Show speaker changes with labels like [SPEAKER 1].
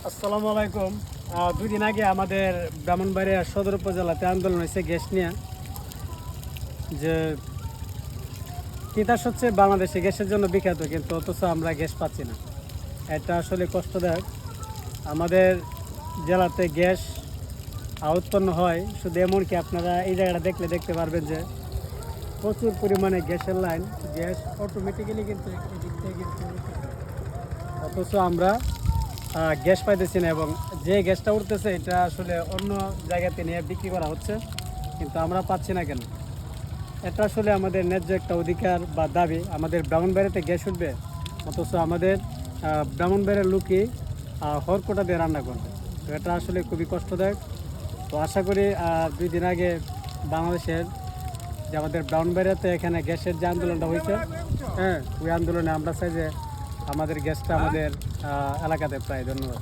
[SPEAKER 1] আসসালামু আলাইকুম। 2 দিন আগে আমাদের ব্রাহ্মণবাড়িয়া সদর উপজেলাতে আন্দোলন হয়েছে গ্যাস নিয়ে। যে তিতাস হচ্ছে বাংলাদেশে গ্যাসের জন্য বিখ্যাত, কিন্তু অথচ আমরা গ্যাস পাচ্ছি না। এটা আসলে কষ্টদায়ক। আমাদের জেলাতে গ্যাস উৎপন্ন হয় শুধু, এমনকি আপনারা এই জায়গাটা দেখতে পারবেন যে প্রচুর পরিমাণে গ্যাসের লাইন, গ্যাস অটোমেটিক্যালি কিন্তু এদিক থেকে কিন্তু উঠতেছে। অথচ আমরা গ্যাস পাইতেছি না, এবং যে গ্যাসটা উঠতেছে এটা আসলে অন্য জায়গাতে নিয়ে বিক্রি করা হচ্ছে, কিন্তু আমরা পাচ্ছি না কেন? এটা আসলে আমাদের ন্যায্য একটা অধিকার বা দাবি। আমাদের ব্রাহ্মণবাড়িতে গ্যাস উঠবে, অথচ আমাদের ব্রাহ্মণবাড়ির লোকই হরকোটা দিয়ে রান্না করবে। তো এটা আসলে খুবই কষ্টদায়ক। তো আশা করি 2 দিন আগে বাংলাদেশের যে আমাদের ব্রাহ্মণবাড়িয়াতে এখানে গ্যাসের যে আন্দোলনটা হয়েছে, হ্যাঁ, ওই আন্দোলনে আমরা চাই যে আমাদের গ্যাসটা আমাদের এলাকাতে প্রায়। ধন্যবাদ।